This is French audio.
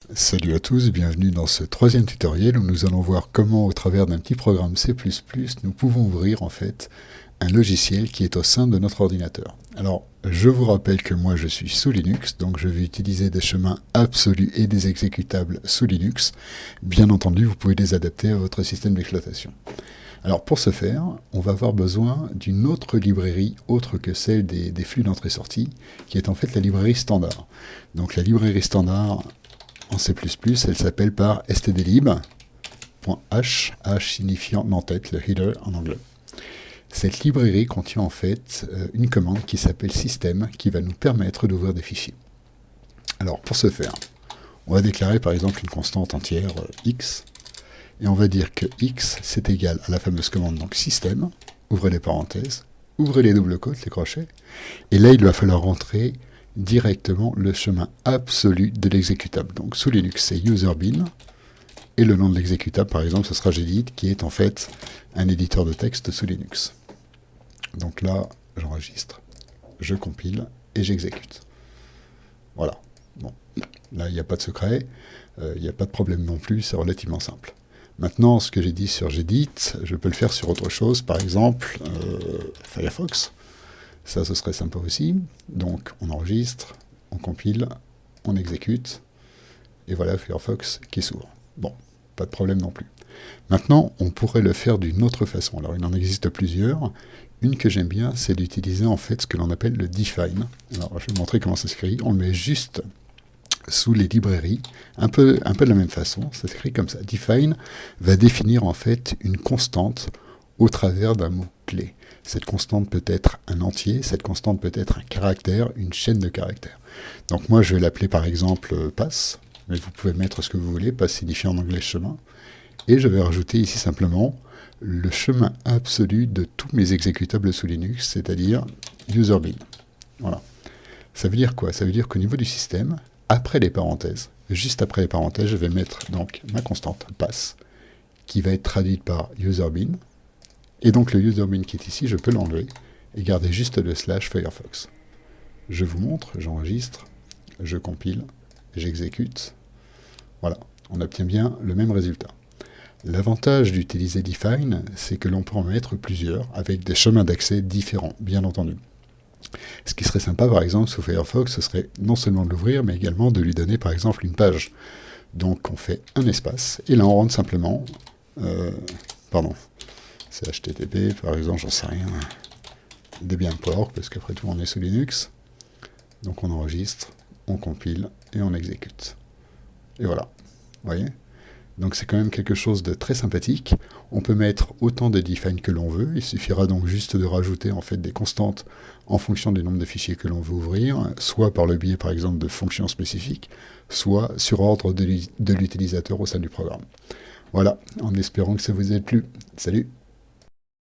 Salut à tous, bienvenue dans ce troisième tutoriel où nous allons voir comment au travers d'un petit programme C++ nous pouvons ouvrir en fait un logiciel qui est au sein de notre ordinateur. Alors je vous rappelle que moi je suis sous Linux, donc je vais utiliser des chemins absolus et des exécutables sous Linux. Bien entendu vous pouvez les adapter à votre système d'exploitation. Alors pour ce faire, on va avoir besoin d'une autre librairie autre que celle des flux d'entrée-sortie, qui est en fait la librairie standard. Donc la librairie standard en C++, elle s'appelle par stdlib.h, h signifiant en-tête, le header en anglais. Cette librairie contient en fait une commande qui s'appelle system, qui va nous permettre d'ouvrir des fichiers. Alors pour ce faire, on va déclarer par exemple une constante entière x, et on va dire que x c'est égal à la fameuse commande donc system, ouvrez les parenthèses, ouvrez les doubles côtes, les crochets, et là il va falloir rentrer directement le chemin absolu de l'exécutable. Donc sous Linux, c'est userbin, et le nom de l'exécutable, par exemple, ce sera gedit, qui est en fait un éditeur de texte sous Linux. Donc là, j'enregistre, je compile, et j'exécute. Voilà. Bon, là, il n'y a pas de secret, il n'y a pas de problème non plus, c'est relativement simple. Maintenant, ce que j'ai dit sur gedit, je peux le faire sur autre chose, par exemple, Firefox. Ça, ce serait sympa aussi. Donc, on enregistre, on compile, on exécute, et voilà Firefox qui s'ouvre. Bon, pas de problème non plus. Maintenant, on pourrait le faire d'une autre façon. Alors, il en existe plusieurs. Une que j'aime bien, c'est d'utiliser en fait ce que l'on appelle le define. Alors, je vais vous montrer comment ça s'écrit. On le met juste sous les librairies, un peu de la même façon. Ça s'écrit comme ça. Define va définir en fait une constante au travers d'un mot-clé. Cette constante peut être un entier, cette constante peut être un caractère, une chaîne de caractères. Donc moi je vais l'appeler par exemple pass, mais vous pouvez mettre ce que vous voulez, pass signifie en anglais chemin, et je vais rajouter ici simplement le chemin absolu de tous mes exécutables sous Linux, c'est-à-dire userbin. Voilà. Ça veut dire quoi? Ça veut dire qu'au niveau du système, après les parenthèses, juste après les parenthèses, je vais mettre donc ma constante pass, qui va être traduite par userbin. Et donc le userbin qui est ici, je peux l'enlever et garder juste le slash Firefox. Je vous montre, j'enregistre, je compile, j'exécute. Voilà, on obtient bien le même résultat. L'avantage d'utiliser define, c'est que l'on peut en mettre plusieurs avec des chemins d'accès différents, bien entendu. Ce qui serait sympa, par exemple, sous Firefox, ce serait non seulement de l'ouvrir, mais également de lui donner, par exemple, une page. Donc on fait un espace, et là on rentre simplement... c'est HTTP, par exemple, j'en sais rien, debian.org, parce qu'après tout, on est sous Linux. Donc on enregistre, on compile, et on exécute. Et voilà, vous voyez? Donc c'est quand même quelque chose de très sympathique. On peut mettre autant de define que l'on veut. Il suffira donc juste de rajouter en fait des constantes en fonction du nombre de fichiers que l'on veut ouvrir, soit par le biais par exemple de fonctions spécifiques, soit sur ordre de l'utilisateur au sein du programme. Voilà, en espérant que ça vous ait plu. Salut!